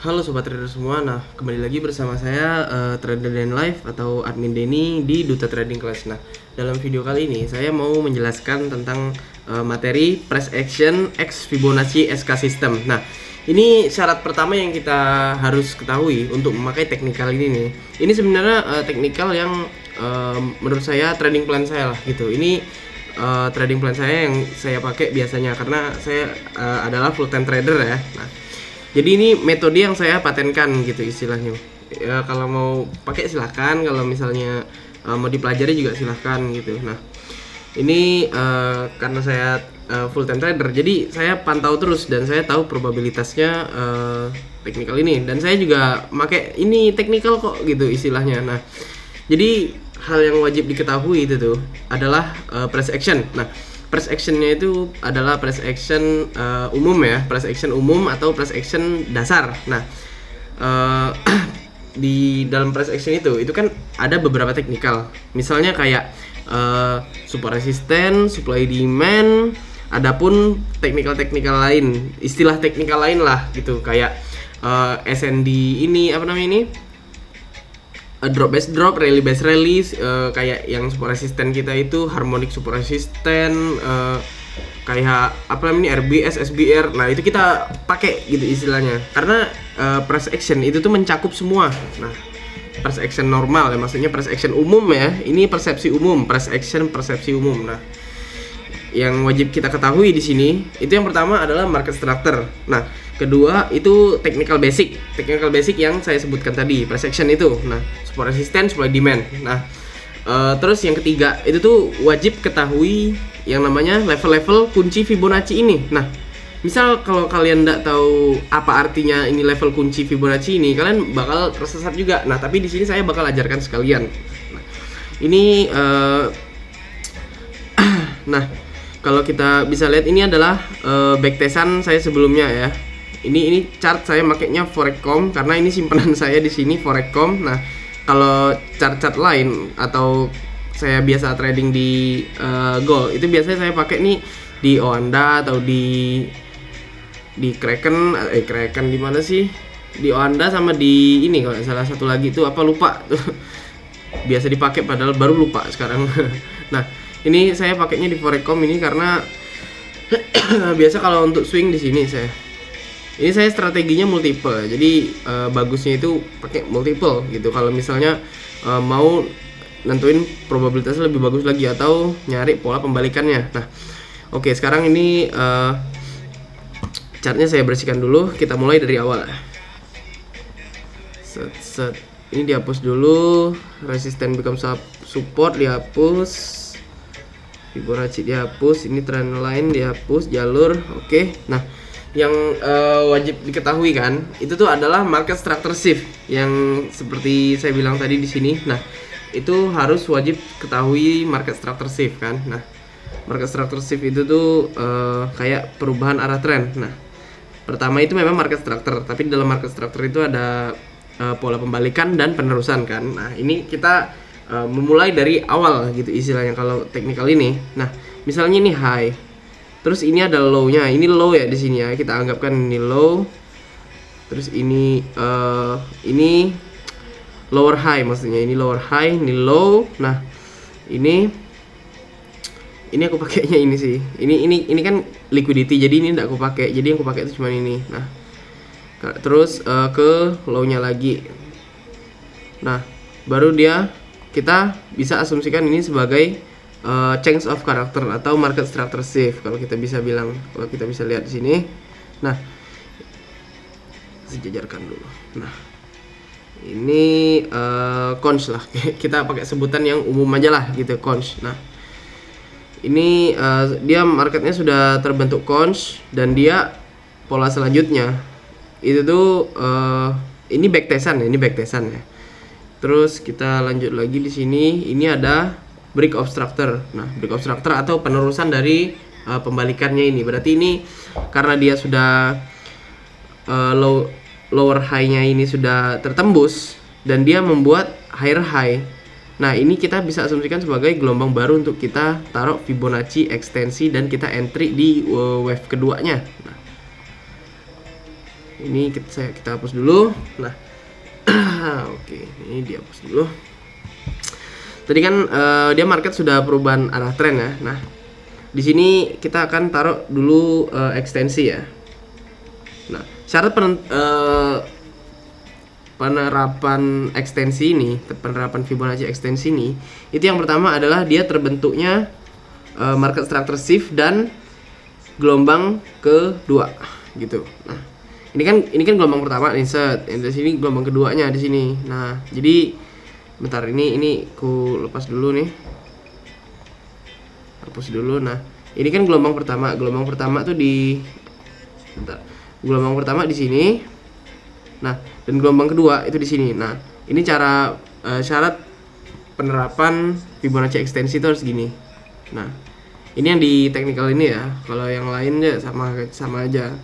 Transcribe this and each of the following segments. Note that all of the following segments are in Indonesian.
Halo Sobat Trader semua, nah kembali lagi bersama saya Trader Dan Live atau admin Denny di Duta Trading Class. Nah, dalam video kali ini saya mau menjelaskan tentang materi Price Action X Fibonacci SK System. Nah, ini syarat pertama yang kita harus ketahui untuk memakai teknikal ini nih. Ini sebenarnya teknikal yang menurut saya trading plan saya lah gitu. Ini trading plan saya yang saya pakai biasanya karena saya adalah full time trader ya. Nah, jadi ini metode yang saya patenkan gitu istilahnya. Ya kalau mau pakai silahkan, kalau misalnya mau dipelajari juga silahkan gitu. Nah, ini karena saya full time trader, jadi saya pantau terus dan saya tahu probabilitasnya teknikal ini, dan saya juga pakai ini teknikal kok gitu istilahnya. Nah, jadi hal yang wajib diketahui itu tuh adalah price action. Nah, price actionnya itu adalah price action umum ya, price action umum atau price action dasar. Nah, di dalam price action itu kan ada beberapa teknikal. Misalnya kayak support resistance, supply demand, adapun teknikal lain, istilah teknikal lain lah gitu, kayak SND ini apa namanya ini? Drop base drop, rally base rally, kayak yang support resisten kita itu harmonic support resisten, kayak apa namanya RBS, SBR. Nah, itu kita pakai gitu istilahnya. Karena price action itu tuh mencakup semua. Nah, price action normal ya, maksudnya price action umum ya. Ini persepsi umum, price action persepsi umum. Nah, yang wajib kita ketahui di sini itu yang pertama adalah market structure. Nah, kedua itu technical basic yang saya sebutkan tadi, price action itu. Nah, support resistance, supply demand. Nah, terus yang ketiga itu tuh wajib ketahui yang namanya level-level kunci Fibonacci ini. Nah, misal kalau kalian nggak tahu apa artinya ini level kunci Fibonacci ini, kalian bakal tersesat juga. Nah, tapi di sini saya bakal ajarkan sekalian. Nah, ini nah, kalau kita bisa lihat ini adalah backtesan saya sebelumnya ya. Ini chart saya makainya Forecom karena ini simpanan saya di sini Forecom. Nah, kalau chart-chart lain atau saya biasa trading di Gold itu biasanya saya pakai nih di Oanda atau di Kraken di mana sih? Di Oanda sama di ini kalau salah satu lagi itu apa lupa tuh. Biasa dipakai padahal baru lupa sekarang. Nah, ini saya pakainya di Forecom ini karena biasa kalau untuk swing di sini ini saya strateginya multiple. Jadi bagusnya itu pakai multiple gitu. Kalau misalnya mau nentuin probabilitasnya lebih bagus lagi atau nyari pola pembalikannya. Nah, oke, sekarang ini chartnya saya bersihkan dulu. Kita mulai dari awal. Set. Ini dihapus dulu. Resisten become support dihapus. Fibonacci dihapus. Ini trend line dihapus. Jalur. Oke. Nah, yang wajib diketahui kan itu tuh adalah market structure shift yang seperti saya bilang tadi di sini. Nah, itu harus wajib ketahui market structure shift kan. Nah, market structure shift itu tuh kayak perubahan arah tren. Nah, pertama itu memang market structure, tapi di dalam market structure itu ada pola pembalikan dan penerusan kan. Nah, ini kita memulai dari awal gitu istilahnya kalau teknikal ini. Nah, misalnya ini high. Terus ini ada low-nya. Ini low ya di sini ya. Kita anggapkan ini low. Terus ini lower high, maksudnya ini lower high, ini low. Nah, ini aku pakainya ini sih. Ini kan liquidity. Jadi ini enggak aku pakai. Jadi yang aku pakai itu cuma ini. Nah, terus ke low-nya lagi. Nah, baru kita bisa asumsikan ini sebagai change of character atau market structure shift kalau kita bisa bilang, kalau kita bisa lihat di sini. Nah, sejajarkan dulu. Nah, ini cons lah. Kita pakai sebutan yang umum aja lah gitu, cons. Nah, ini dia marketnya sudah terbentuk cons dan dia pola selanjutnya itu tuh ini backtesan ya. Terus kita lanjut lagi di sini. Ini ada break of structure. Nah, break of structure atau penerusan dari pembalikannya ini. Berarti ini karena dia sudah lower high-nya ini sudah tertembus dan dia membuat higher high. Nah, ini kita bisa asumsikan sebagai gelombang baru untuk kita taruh Fibonacci ekstensi dan kita entry di wave keduanya. Nah, ini kita hapus dulu. Nah, oke, ini dihapus dulu. Tadi kan dia market sudah perubahan arah tren ya. Nah, di sini kita akan taruh dulu ekstensi ya. Nah, syarat penerapan ekstensi ini, penerapan Fibonacci ekstensi ini, itu yang pertama adalah dia terbentuknya market structure shift dan gelombang kedua gitu. Nah, ini kan gelombang pertama nih set. Di sini gelombang keduanya di sini. Nah, jadi bentar, ini ku lepas dulu nih. Hapus dulu. Nah, ini kan gelombang pertama. Gelombang pertama tuh di bentar. Gelombang pertama di sini. Nah, dan gelombang kedua itu di sini. Nah, ini cara syarat penerapan Fibonacci ekstensi itu harus gini. Nah, ini yang di technical ini ya. Kalau yang lainnya sama aja.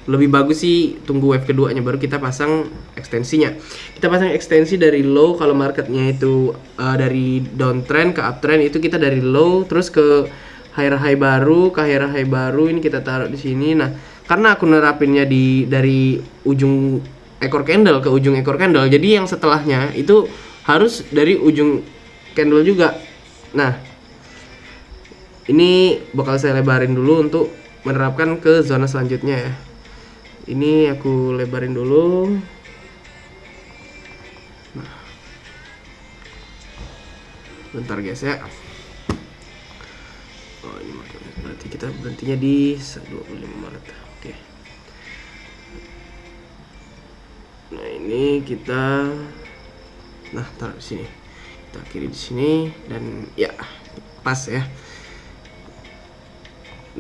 Lebih bagus sih tunggu wave keduanya baru kita pasang ekstensinya. Kita pasang ekstensi dari low kalau marketnya itu dari downtrend ke uptrend, itu kita dari low terus ke higher high baru, ke higher high baru, ini kita taruh di sini. Nah, karena aku nerapinnya dari ujung ekor candle ke ujung ekor candle, jadi yang setelahnya itu harus dari ujung candle juga. Nah, ini bakal saya lebarin dulu untuk menerapkan ke zona selanjutnya ya. Ini aku lebarin dulu. Nah, bentar guys ya. Oh, ini berarti kita berhentinya di 25 Maret. Oke. Nah, ini kita taruh di sini. Kita akhiri di sini dan ya pas ya.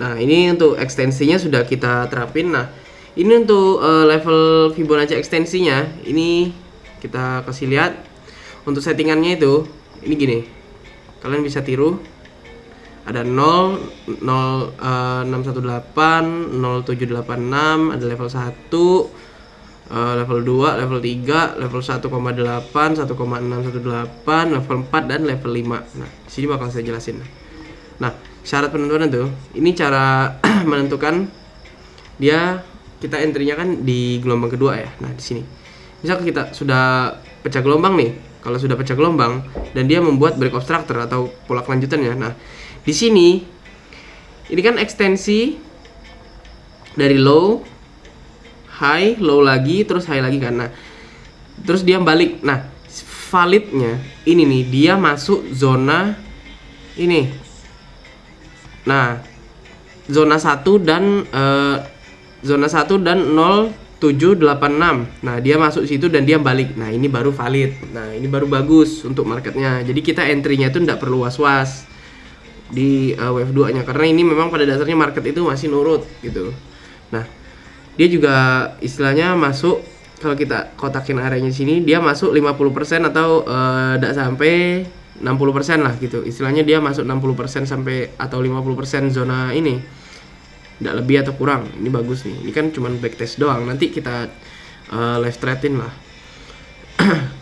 Nah, ini untuk ekstensinya sudah kita terapin. Nah, ini untuk level Fibonacci ekstensinya, ini kita kasih lihat. Untuk settingannya itu, ini gini. Kalian bisa tiru. Ada 0, 0618, 0786, ada level 1, level 2, level 3, level 1,8, 1,618, level 4 dan level 5. Nah, di sini bakal saya jelasin. Nah, syarat penentuan itu, ini cara menentukan dia. Kita entry-nya kan di gelombang kedua ya. Nah, di sini. Misal kita sudah pecah gelombang nih. Kalau sudah pecah gelombang dan dia membuat break of structure atau pola kelanjutannya. Nah, di sini ini kan ekstensi dari low, high, low lagi, terus high lagi kan. Nah, terus dia balik. Nah, validnya ini nih, dia masuk zona ini. Nah, zona 1 dan 0786. Nah, dia masuk situ dan dia balik. Nah, ini baru valid. Nah, ini baru bagus untuk marketnya. Jadi kita entry-nya itu tidak perlu was-was di wave 2-nya karena ini memang pada dasarnya market itu masih nurut gitu. Nah, dia juga istilahnya masuk, kalau kita kotakin areanya di sini, dia masuk 50% atau tidak sampai 60% lah gitu. Istilahnya dia masuk 60% sampai atau 50% zona ini. Tidak lebih atau kurang. Ini bagus nih. Ini kan cuma backtest doang. Nanti kita live trade-in lah.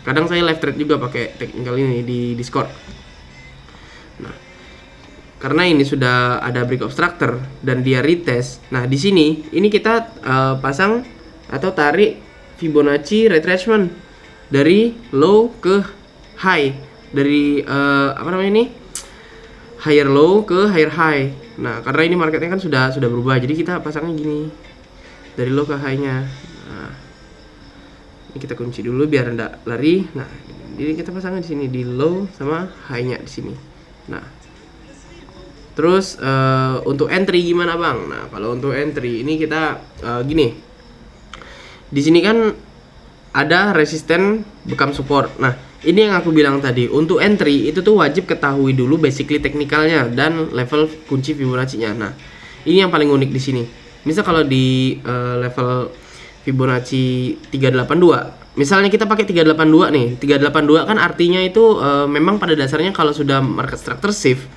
Kadang saya live trade juga pakai technical ini di Discord. Nah, karena ini sudah ada break of structure dan dia retest. Nah, di sini ini kita pasang atau tarik Fibonacci retracement dari low ke high. Dari higher low ke higher high. Nah, karena ini marketnya kan sudah berubah, jadi kita pasangnya gini dari low ke high-nya. Nah, ini kita kunci dulu biar enggak lari. Nah, jadi kita pasangnya di sini di low sama high-nya di sini. Nah, terus untuk entry gimana bang? Nah, kalau untuk entry ini kita gini. Di sini kan ada resisten bekam support. Nah, ini yang aku bilang tadi, untuk entry itu tuh wajib ketahui dulu basically teknikalnya dan level kunci Fibonacci-nya. Nah, ini yang paling unik di sini. Misal kalau di level Fibonacci 382, misalnya kita pakai 382 nih. 382 kan artinya itu memang pada dasarnya kalau sudah market structure shift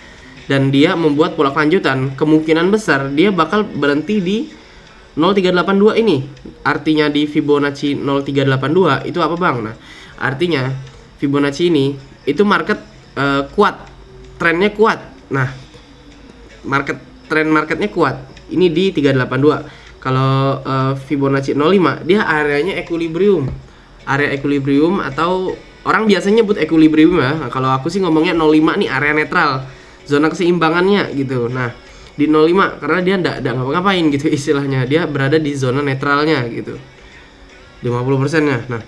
dan dia membuat pola kelanjutan, kemungkinan besar dia bakal berhenti di 0382 ini. Artinya di Fibonacci 0382 itu apa bang? Nah, artinya Fibonacci ini itu market kuat, trennya kuat. Nah, marketnya kuat. Ini di 382. Kalau Fibonacci 05 dia areanya equilibrium. Area equilibrium atau orang biasanya nyebut equilibrium ya. Nah, kalau aku sih ngomongnya 05 nih area netral, zona keseimbangannya gitu. Nah, di 05 karena dia enggak ngapa-ngapain gitu istilahnya. Dia berada di zona netralnya gitu. 50%-nya. Nah,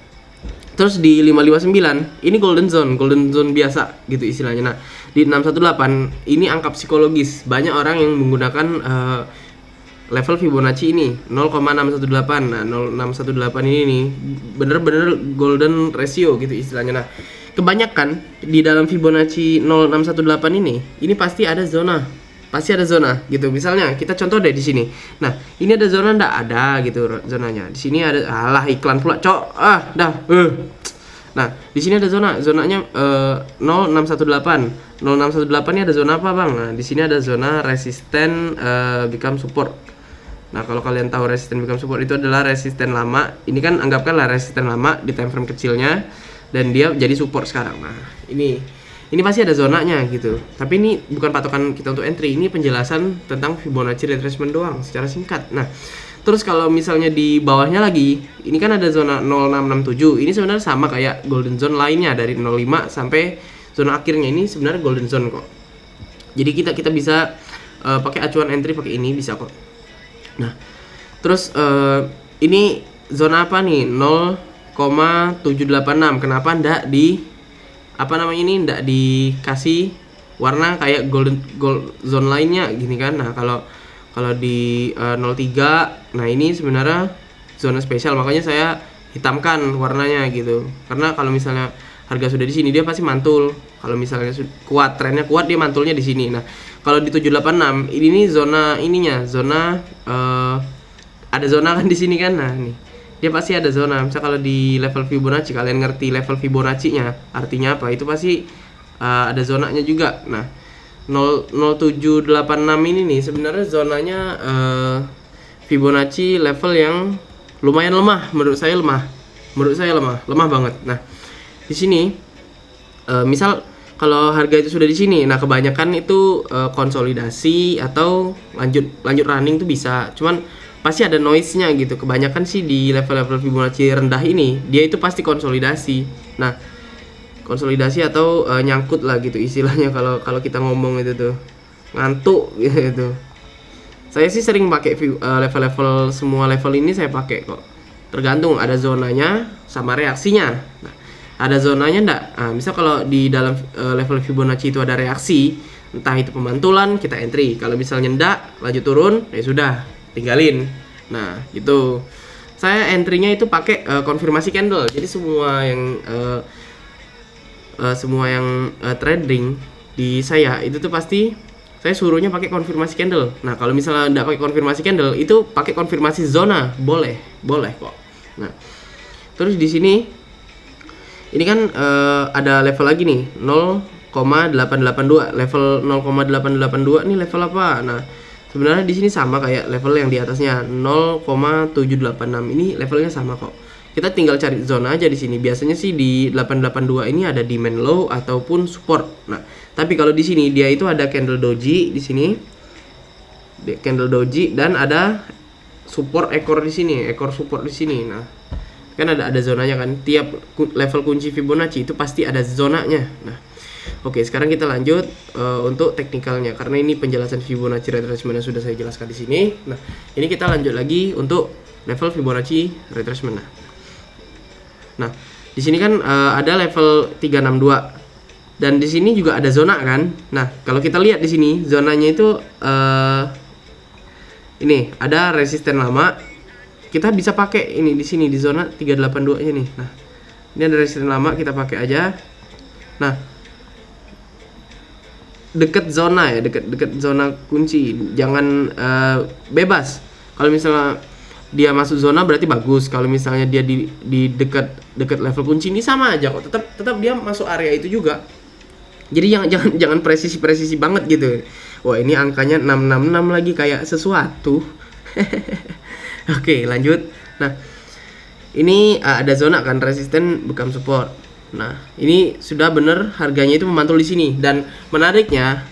terus di 559 ini golden zone biasa gitu istilahnya. Nah, di 618 ini angka psikologis. Banyak orang yang menggunakan level Fibonacci ini 0,618. Nah, 0,618 ini nih bener-bener golden ratio gitu istilahnya. Nah, kebanyakan di dalam Fibonacci 0,618 ini pasti ada zona. Pasti ada zona gitu. Misalnya kita contoh deh di sini. Nah, ini ada zona ndak ada gitu zonanya. Di sini ada iklan pula, Cok. Nah, di sini ada zonanya 0,618. 0,618 ini ada zona apa, Bang? Nah, di sini ada zona resisten become support. Nah, kalau kalian tahu resisten become support itu adalah resisten lama. Ini kan anggapkanlah resisten lama di time frame kecilnya dan dia jadi support sekarang. Nah, ini pasti ada zonanya gitu. Tapi ini bukan patokan kita untuk entry. Ini penjelasan tentang Fibonacci retracement doang secara singkat. Nah, terus kalau misalnya di bawahnya lagi, ini kan ada zona 0667. Ini sebenarnya sama kayak golden zone lainnya dari 05 sampai zona akhirnya ini sebenarnya golden zone kok. Jadi kita bisa pakai acuan entry pakai ini bisa kok. Nah, terus ini zona apa nih? 0,786. Kenapa ndak ndak dikasih warna kayak gold zone lainnya gini kan? Nah, kalau di 03, nah ini sebenarnya zona spesial, makanya saya hitamkan warnanya gitu. Karena kalau misalnya harga sudah di sini dia pasti mantul. Kalau misalnya trennya kuat dia mantulnya di sini. Nah, kalau di 786 ini zona ada zona kan di sini kan. Nah, nih. Dia pasti ada zona. Misal kalau di level Fibonacci, kalian ngerti level Fibonacci-nya artinya apa? Itu pasti ada zonanya juga. Nah, 0786 ini nih sebenarnya zonanya Fibonacci level yang lumayan lemah. Menurut saya lemah banget. Nah, di sini misal kalau harga itu sudah di sini, nah kebanyakan itu konsolidasi atau lanjut running tuh bisa. Cuman pasti ada noise-nya gitu. Kebanyakan sih di level-level Fibonacci rendah ini dia itu pasti konsolidasi. Nah, konsolidasi atau nyangkut lah gitu istilahnya kalau kita ngomong itu tuh. Ngantuk gitu. Saya sih sering pakai level-level, semua level ini saya pakai kok. Tergantung ada zonanya sama reaksinya. Nah, ada zonanya enggak? Nah, misal kalau di dalam level Fibonacci itu ada reaksi, entah itu pemantulan, kita entry. Kalau misalnya enggak, lanjut turun, ya sudah, tinggalin. Nah, gitu. Saya entry-nya itu pakai konfirmasi candle. Jadi semua yang trading di saya itu tuh pasti saya suruhnya pakai konfirmasi candle. Nah, kalau misalnya enggak pakai konfirmasi candle, itu pakai konfirmasi zona, boleh kok. Nah, terus di sini ini kan ada level lagi nih 0,882. Level 0,882 ini level apa? Nah, sebenarnya di sini sama kayak level yang di atasnya 0,786. Ini levelnya sama kok. Kita tinggal cari zona aja di sini. Biasanya sih di 882 ini ada demand low ataupun support. Nah, tapi kalau di sini dia itu ada candle doji di sini. Candle doji dan ada support ekor di sini, ekor support di sini. Nah, kan ada zonanya kan. Tiap level kunci Fibonacci itu pasti ada zonanya. Nah, oke, sekarang kita lanjut untuk teknikalnya karena ini penjelasan Fibonacci retracement yang sudah saya jelaskan di sini. Nah, ini kita lanjut lagi untuk level Fibonacci retracement. Nah, di sini kan ada level 362 dan di sini juga ada zona kan. Nah, kalau kita lihat di sini zonanya itu ini ada resisten lama. Kita bisa pakai ini di sini di zona 382 nya nih. Nah, ini ada resisten lama, kita pakai aja. Nah, deket zona ya, deket zona kunci, jangan bebas. Kalau misalnya dia masuk zona berarti bagus. Kalau misalnya dia di dekat level kunci ini sama aja kok, tetap dia masuk area itu juga. Jadi jangan presisi banget gitu. Wah, ini angkanya 666 lagi kayak sesuatu. Oke, lanjut. Nah, ini ada zona kan resisten become support. Nah, ini sudah bener harganya itu memantul di sini. Dan menariknya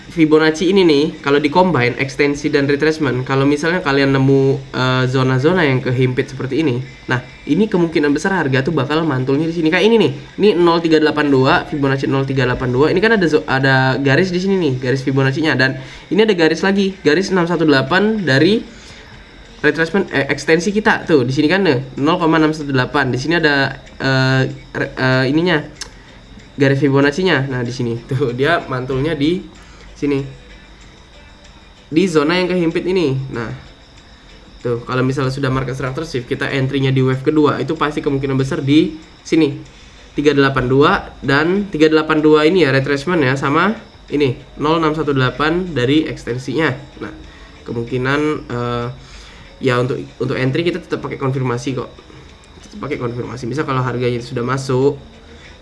Fibonacci ini nih, kalau di combine ekstensi dan retracement, kalau misalnya kalian nemu zona-zona yang kehimpit seperti ini, nah ini kemungkinan besar harga tuh bakal mantulnya di sini kayak ini nih. Ini 0382, Fibonacci 0382. Ini kan ada garis di sini nih, garis Fibonacci-nya, dan ini ada garis lagi, garis 618 dari retracement ekstensi kita tuh di sini kan 0,618. Di sini ada ininya, garis Fibonacci-nya. Nah, di sini tuh dia mantulnya di sini, di zona yang kehimpit ini. Nah, tuh kalau misalnya sudah market structure shift, kita entry-nya di wave kedua, itu pasti kemungkinan besar di sini 382, dan 382 ini ya retracement ya, sama ini 0618 dari ekstensinya. Nah, kemungkinan ya untuk entry kita tetap pakai konfirmasi kok. Tetap pakai konfirmasi. Misal kalau harganya sudah masuk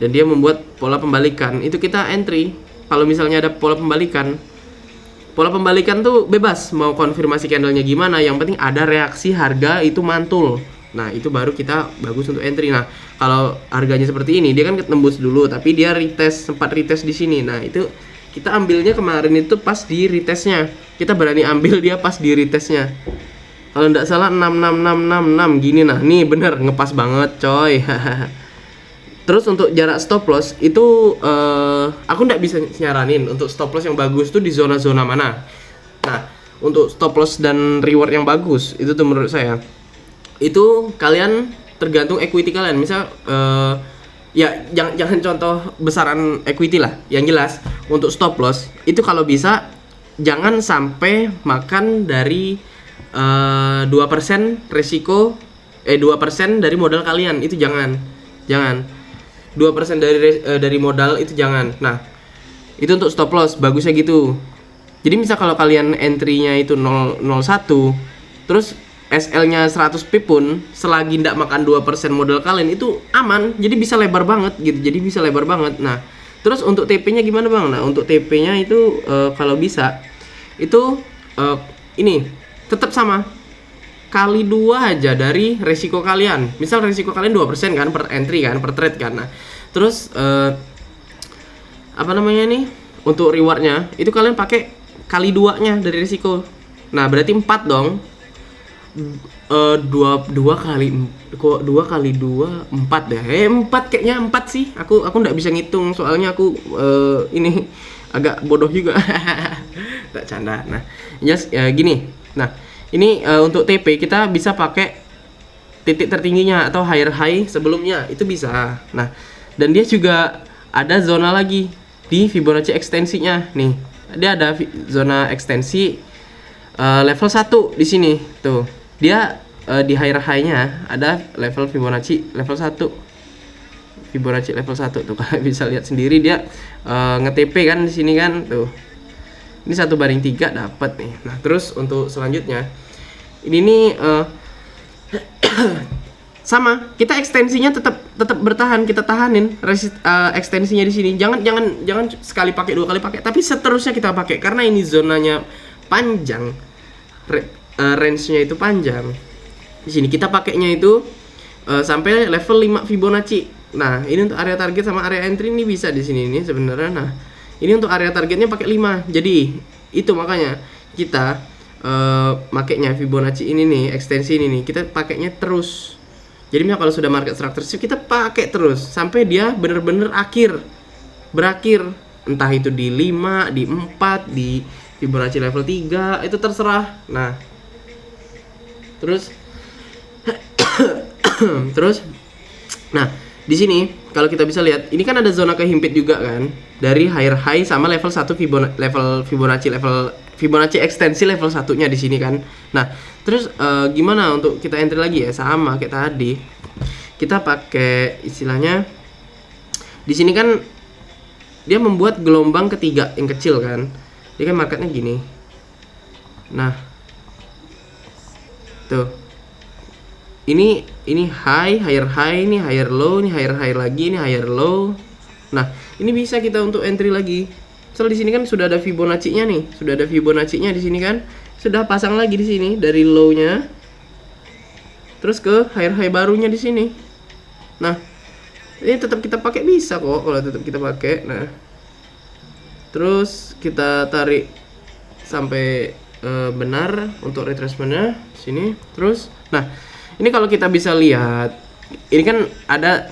dan dia membuat pola pembalikan, itu kita entry. Kalau misalnya ada pola pembalikan tuh bebas mau konfirmasi candlenya gimana, yang penting ada reaksi harga itu mantul. Nah, itu baru kita bagus untuk entry. Nah, kalau harganya seperti ini, dia kan ketembus dulu, tapi dia sempat retest di sini. Nah, itu kita ambilnya kemarin itu pas di retestnya. Kita berani ambil dia pas di retestnya. Kalau nggak salah 66666 gini. Nah, nih bener ngepas banget coy. Terus untuk jarak stop loss itu aku nggak bisa nyaranin untuk stop loss yang bagus tuh di zona-zona mana. Nah, untuk stop loss dan reward yang bagus itu tuh menurut saya itu kalian tergantung equity kalian. Misal ya jangan contoh besaran equity lah. Yang jelas untuk stop loss itu kalau bisa jangan sampai makan dari 2% resiko 2% dari modal kalian. Itu jangan 2% dari modal itu jangan. Nah, itu untuk stop loss bagusnya gitu. Jadi misal kalau kalian entry-nya itu 001, terus SL-nya 100 pip pun selagi ndak makan 2% modal kalian itu aman. Jadi bisa lebar banget gitu. Nah, terus untuk TP-nya gimana, Bang? Nah, untuk TP-nya itu kalau bisa itu ini tetap sama. Kali 2 aja dari resiko kalian. Misal resiko kalian 2% kan per entry kan, per trade kan. Nah, terus apa namanya nih? Untuk rewardnya itu kalian pakai kali 2-nya dari resiko. Nah, berarti 4 dong. 2 kali 2 4 deh. 4 kayaknya 4 sih. Aku enggak bisa ngitung soalnya aku ini agak bodoh juga. Tak canda. Nah, just gini. Nah, ini untuk TP kita bisa pakai titik tertingginya atau higher high sebelumnya, itu bisa. Nah, dan dia juga ada zona lagi di Fibonacci ekstensinya. Nih, dia ada zona ekstensi level 1 di sini. Tuh. Dia di higher high-nya ada level Fibonacci level 1. Fibonacci level 1 tuh kalian bisa lihat sendiri dia nge-TP kan di sini kan tuh. Ini 1/3 dapat nih. Nah, terus untuk selanjutnya ini nih sama, kita ekstensinya tetap bertahan, kita tahanin ekstensinya di sini. Jangan sekali pakai, 2 kali pakai, tapi seterusnya kita pakai karena ini zonanya panjang. Range-nya itu panjang. Di sini kita pakainya itu sampai level 5 Fibonacci. Nah, ini untuk area target sama area entry ini bisa di sini nih sebenarnya. Nah, ini untuk area targetnya pakai 5. Jadi, itu makanya kita makainya Fibonacci ini nih, ekstensi ini nih, kita pakainya terus. Jadi kalau sudah market structure shift kita pakai terus sampai dia bener-bener berakhir. Entah itu di 5, di 4, di Fibonacci level 3, itu terserah. Nah, terus nah, di sini kalau kita bisa lihat, ini kan ada zona kehimpit juga kan dari higher high sama level 1 Fibonacci ekstensi level 1-nya di sini kan. Nah, terus gimana untuk kita entry lagi ya? Sama kayak tadi. Kita pakai istilahnya di sini kan dia membuat gelombang ketiga yang kecil kan. Dia kan marketnya gini. Nah, tuh. Ini higher high, ini higher low, ini higher high lagi, ini higher low. Nah, ini bisa kita untuk entry lagi. Soal di sini kan sudah ada Fibonacci-nya nih, sudah ada Fibonacci-nya di sini kan. Sudah pasang lagi di sini dari low-nya. Terus ke higher high barunya di sini. Nah, ini tetap kita pakai bisa kok kalau tetap kita pakai. Nah, Terus kita tarik sampai benar untuk retracementnya sini. Terus, nah ini kalau kita bisa lihat, ini kan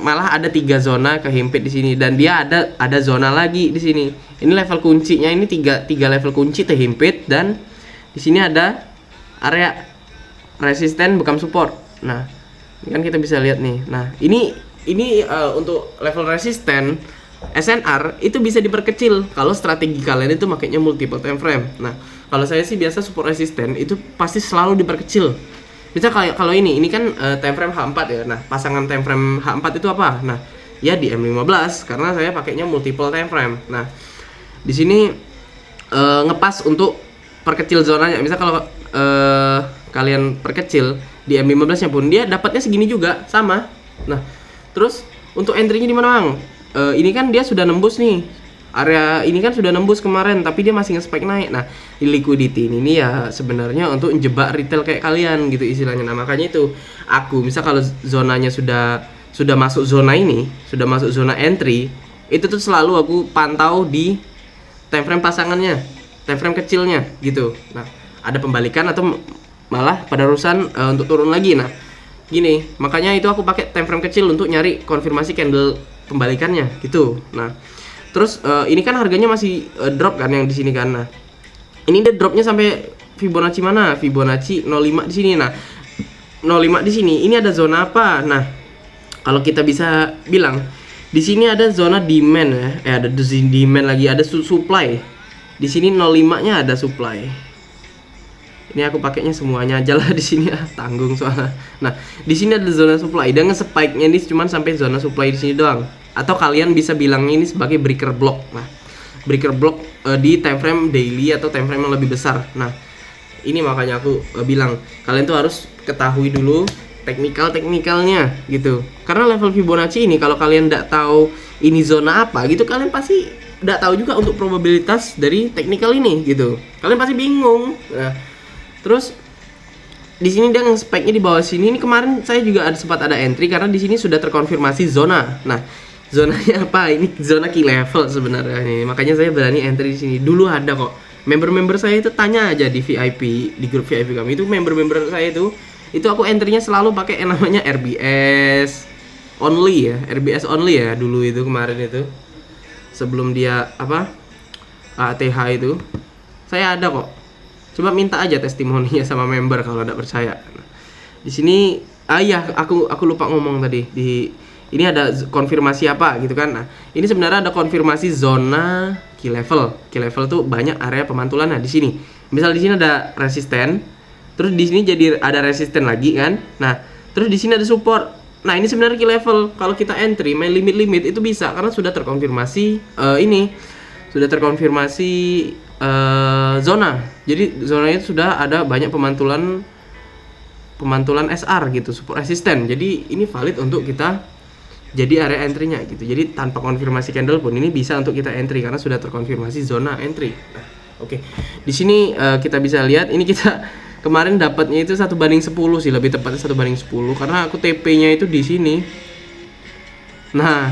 malah ada 3 zona kehimpit di sini, dan dia ada zona lagi di sini. Ini level kuncinya, ini tiga level kunci terhimpit, dan di sini ada area resisten bekam support. Nah, ini kan kita bisa lihat nih. Nah, ini untuk level resisten SNR itu bisa diperkecil kalau strategi kalian itu makanya multiple time frame. Nah, kalau saya sih biasa support resisten itu pasti selalu diperkecil. Bisa kayak kalau ini kan time frame H4 ya. Nah, pasangan time frame H4 itu apa? Nah, ya di M15 karena saya pakainya multiple time frame. Nah, di sini ngepas untuk perkecil zonanya. Misal kalau kalian perkecil di M15-nya pun dia dapatnya segini juga sama. Nah, terus untuk entry-nya di mana, Bang? Ini kan dia sudah nembus nih. Area ini kan sudah nembus kemarin, tapi dia masih nge-spike naik. Nah, di liquidity ini ya sebenarnya untuk menjebak retail kayak kalian gitu istilahnya. Nah, makanya itu aku misal kalau zonanya sudah masuk zona ini, sudah masuk zona entry, itu tuh selalu aku pantau di time frame pasangannya, time frame kecilnya gitu. Nah, ada pembalikan atau malah penerusan untuk turun lagi. Nah, gini, makanya itu aku pakai time frame kecil untuk nyari konfirmasi candle pembalikannya gitu. Nah, terus ini kan harganya masih drop kan yang di sini kan. Nah, ini dia dropnya sampai Fibonacci mana? Fibonacci 05 di sini. Nah, 05 di sini ini ada zona apa? Nah, kalau kita bisa bilang di sini ada zona demand ya. Ada demand lagi, ada supply. Di sini 05-nya ada supply. Ini aku pakainya semuanya aja lah di sini tanggung soalnya. Nah, di sini ada zona supply dan nge-spike-nya ini cuma sampai zona supply di sini doang. Atau kalian bisa bilang ini sebagai breaker block. Nah, breaker block di time frame daily atau time frame yang lebih besar. Nah, ini makanya aku bilang kalian tuh harus ketahui dulu teknikalnya gitu. Karena level Fibonacci ini kalau kalian nggak tahu ini zona apa gitu, kalian pasti nggak tahu juga untuk probabilitas dari teknikal ini gitu. Kalian pasti bingung. Nah, terus di sini dia nge-spike-nya di bawah sini. Ini kemarin saya juga sempat ada entry karena di sini sudah terkonfirmasi zona. Nah, zonanya apa? Ini zona key level sebenarnya nih. Makanya saya berani entry di sini. Dulu ada kok. Member-member saya itu tanya aja di VIP, di grup VIP kami itu member-member saya itu aku entry-nya selalu pakai yang namanya RBS only ya. RBS only ya dulu itu kemarin itu. Sebelum dia ATH itu. Saya ada kok. Coba minta aja testimoninya sama member kalau tidak percaya. Nah, di sini aku lupa ngomong tadi. Ini ada konfirmasi apa gitu kan. Nah, ini sebenarnya ada konfirmasi zona key level. Key level tuh banyak area pemantulan. Nah, di sini. Misal di sini ada resisten, terus di sini jadi ada resisten lagi kan. Nah, terus di sini ada support. Nah, ini sebenarnya key level. Kalau kita entry main limit itu bisa karena sudah terkonfirmasi sudah terkonfirmasi zona. Jadi zonanya sudah ada banyak pemantulan SR gitu, support resisten. Jadi ini valid untuk kita jadi area entry-nya gitu. Jadi tanpa konfirmasi candle pun ini bisa untuk kita entry karena sudah terkonfirmasi zona entry. Nah, oke. Di sini kita bisa lihat ini kita kemarin dapatnya itu 1/10 sih, lebih tepatnya 1/10 karena aku TP-nya itu di sini. Nah,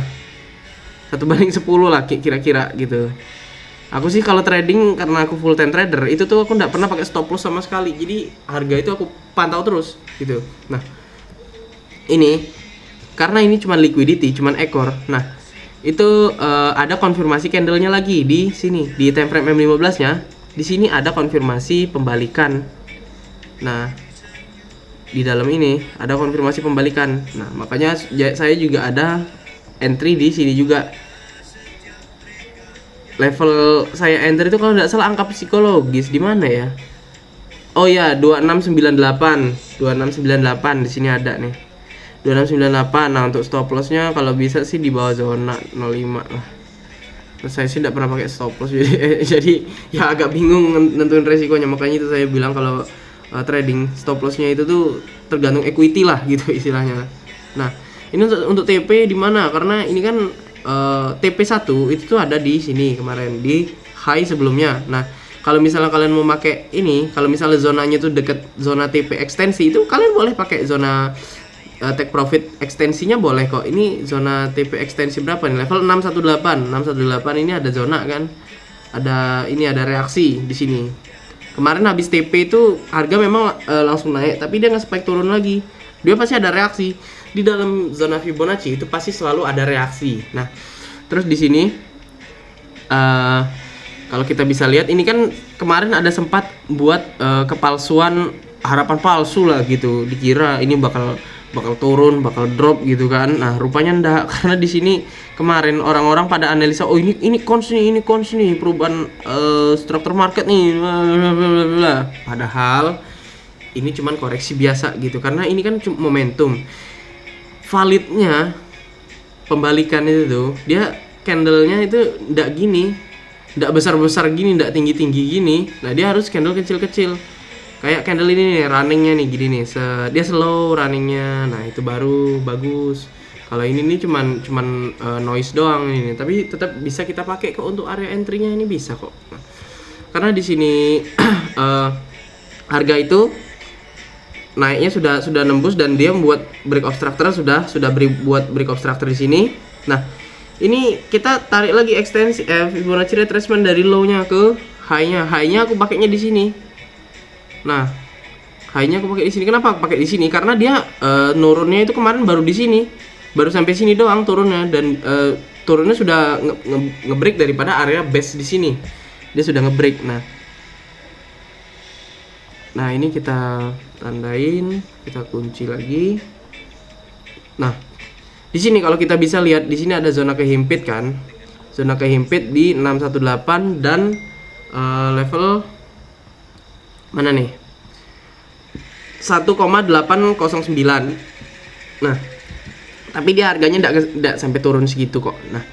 1/10 lah kira-kira gitu. Aku sih kalau trading karena aku full time trader itu tuh aku nggak pernah pakai stop loss sama sekali. Jadi harga itu aku pantau terus gitu. Nah, ini karena ini cuma liquidity, cuma ekor. Nah, itu ada konfirmasi candlenya lagi di sini di time frame M15-nya. Di sini ada konfirmasi pembalikan. Nah, di dalam ini ada konfirmasi pembalikan. Nah, makanya saya juga ada entry di sini juga. Level saya enter itu kalau nggak salah angka psikologis di mana ya? Oh ya, 2698 di sini ada nih. 2698. Nah, untuk stop loss-nya kalau bisa sih di bawah zona 05 lah. Terus saya sih tidak pernah pakai stop loss jadi ya agak bingung nentuin resikonya. Makanya itu saya bilang kalau trading stop loss-nya itu tuh tergantung equity lah gitu istilahnya. Nah, ini untuk TP di mana? Karena ini kan TP1 itu tuh ada di sini kemarin di high sebelumnya. Nah, kalau misalnya kalian mau pakai ini, kalau misalnya zonanya tuh deket zona TP ekstensi itu kalian boleh pakai zona take profit ekstensinya boleh kok. Ini zona TP ekstensi berapa nih? Level 618. 618 ini ada zona kan. ada reaksi di sini. Kemarin habis TP itu harga memang langsung naik, tapi dia nggak spike turun lagi. Dia pasti ada reaksi. Di dalam zona Fibonacci itu pasti selalu ada reaksi. Nah, terus di sini kalau kita bisa lihat ini kan kemarin ada sempat buat kepalsuan, harapan palsu lah gitu. Dikira ini bakal turun, bakal drop gitu kan. Nah, rupanya enggak, karena di sini kemarin orang-orang pada analisa, oh ini cons nih, perubahan struktur market nih, bla. Padahal ini cuman koreksi biasa gitu, karena ini kan cuma momentum. Validnya pembalikan itu tuh, dia candlenya itu enggak gini, enggak besar-besar gini, enggak tinggi-tinggi gini. Nah, dia harus candle kecil-kecil. Kayak candle ini nih, runningnya nih gini nih, dia slow runningnya. Nah, itu baru bagus. Kalau ini nih cuman noise doang ini, tapi tetap bisa kita pakai kok untuk area entry-nya, ini bisa kok. Nah, karena di sini harga itu naiknya sudah nembus dan dia membuat break of structure, buat break of structure di sini. Nah, ini kita tarik lagi ekstensi Fibonacci retracement dari low-nya ke high-nya. High-nya aku pakainya di sini. Nah, high-nya aku pakai di sini. Kenapa aku pakai di sini? Karena dia nurunnya itu kemarin baru di sini. Baru sampai sini doang turunnya, dan turunnya sudah nge-break daripada area base di sini. Dia sudah nge-break. Nah, ini kita tandain, kita kunci lagi. Nah, di sini kalau kita bisa lihat di sini ada zona kehimpit kan. Zona kehimpit di 618 dan level mana nih? 1,809. Nah, tapi dia harganya enggak sampai turun segitu kok. Nah,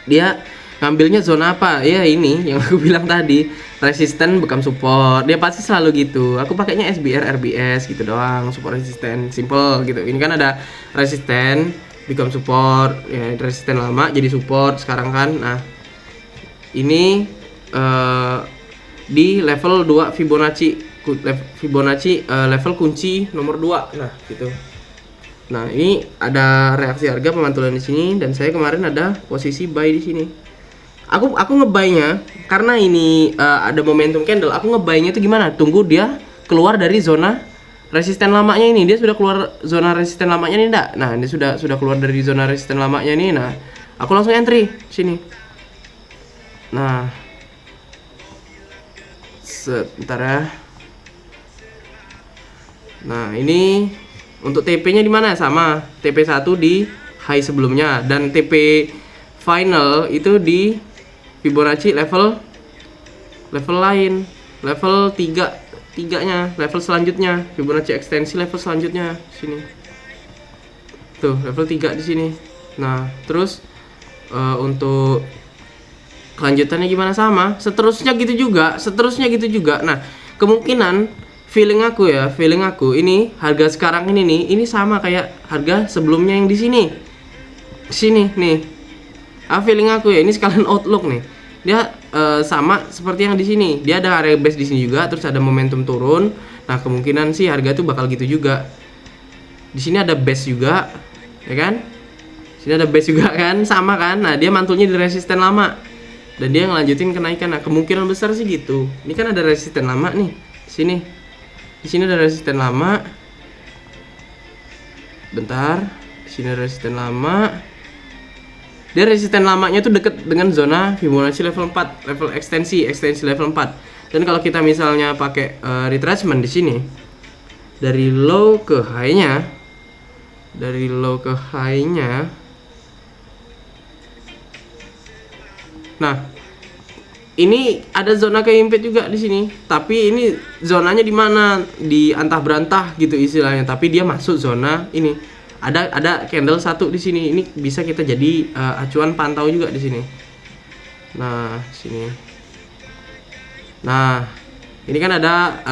dia ngambilnya zona apa? Ya ini yang aku bilang tadi, resisten bukan support. Dia pasti selalu gitu. Aku pakainya SBR RBS gitu doang, support resisten, simple gitu. Ini kan ada resisten become support, ya resisten lama jadi support sekarang kan. Nah, ini di level 2 Fibonacci level kunci nomor 2. Nah, gitu. Nah, ini ada reaksi harga pemantulan di sini, dan saya kemarin ada posisi buy di sini. Aku ngebuy-nya karena ini ada momentum candle. Aku ngebuy-nya itu gimana? Tunggu dia keluar dari zona resisten lamanya ini. Dia sudah keluar zona resisten lamanya ini enggak? Nah, ini sudah keluar dari zona resisten lamanya ini. Nah, aku langsung entry sini. Nah, sebentar ya. Nah, ini untuk TP-nya di mana? Sama, TP1 di high sebelumnya, dan TP final itu di Fibonacci level lain, level 3-nya, level selanjutnya, Fibonacci ekstensi level selanjutnya sini. Tuh, level 3 di sini. Nah, terus untuk kelanjutannya gimana? Sama, seterusnya gitu juga. Nah, kemungkinan feeling aku ini harga sekarang ini nih, ini sama kayak harga sebelumnya yang di sini nih. Feeling aku ya, ini sekalian outlook nih. Dia sama seperti yang di sini. Dia ada area base di sini juga, terus ada momentum turun. Nah, kemungkinan sih harga tuh bakal gitu juga. Di sini ada base juga, ya kan? Sini ada base juga kan, sama kan? Nah, dia mantulnya di resisten lama, dan dia ngelanjutin kenaikan. Nah, kemungkinan besar sih gitu. Ini kan ada resisten lama nih, sini. Di sini ada resisten lama. Bentar, di sini ada resisten lama. Dia resisten lamanya tuh deket dengan zona Fibonacci level 4, level ekstensi level 4. Dan kalau kita misalnya pakai retracement di sini, dari low ke high-nya, nah, ini ada zona kehimpit juga di sini. Tapi ini zonanya di mana? Di antah-berantah gitu istilahnya. Tapi dia masuk zona ini. Ada candle satu di sini. Ini bisa kita jadi acuan pantau juga di sini. Nah, sini. Nah, ini kan ada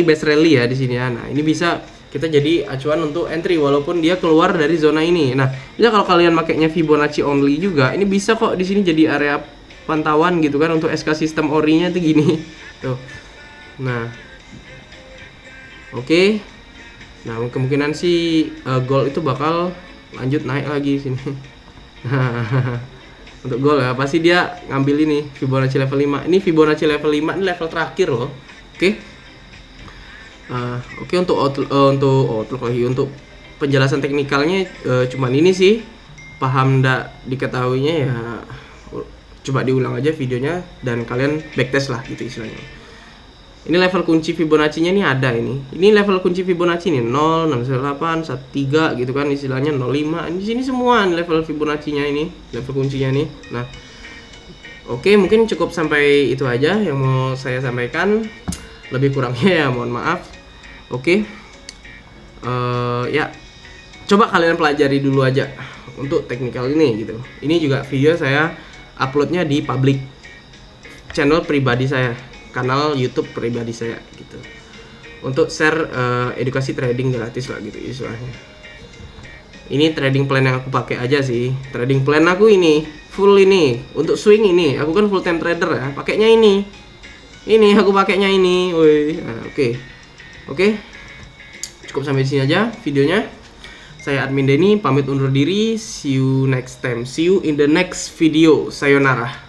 base rally ya di sini ya. Nah, ini bisa kita jadi acuan untuk entry walaupun dia keluar dari zona ini. Nah, bisa kalau kalian makainya Fibonacci only juga, ini bisa kok di sini jadi area pantauan gitu kan untuk SK sistem ori-nya tuh gini. Tuh. Nah. Oke. Nah, kemungkinan sih gold itu bakal lanjut naik lagi sini. Untuk goal ya, pasti dia ngambil ini Fibonacci level 5. Ini Fibonacci level 5 ini level terakhir loh. Oke. Oke, untuk outlook lagi, untuk penjelasan teknikalnya cuman ini sih. Paham ndak diketahuinya ya coba diulang aja videonya dan kalian backtest lah gitu istilahnya. Ini level kunci Fibonacci-nya nih ada ini. Ini level kunci Fibonacci nih 0, 618, 13 gitu kan istilahnya 05. Di sini semua nih level Fibonacci-nya ini, level kuncinya nih. Nah, oke, mungkin cukup sampai itu aja yang mau saya sampaikan. Lebih kurangnya ya mohon maaf. Oke. Ya, coba kalian pelajari dulu aja untuk teknikal ini gitu. Ini juga video saya uploadnya di public channel pribadi saya, kanal YouTube pribadi saya gitu, untuk share edukasi trading gratis lah gitu istilahnya. Ini trading plan yang aku pakai aja sih. Trading plan aku ini full ini untuk swing ini. Aku kan full time trader ya. Pakainya ini. Ini aku pakainya ini. Woi. Nah, oke. Cukup sampai di sini aja videonya. Saya Admin Denny pamit undur diri. See you next time. See you in the next video. Sayonara.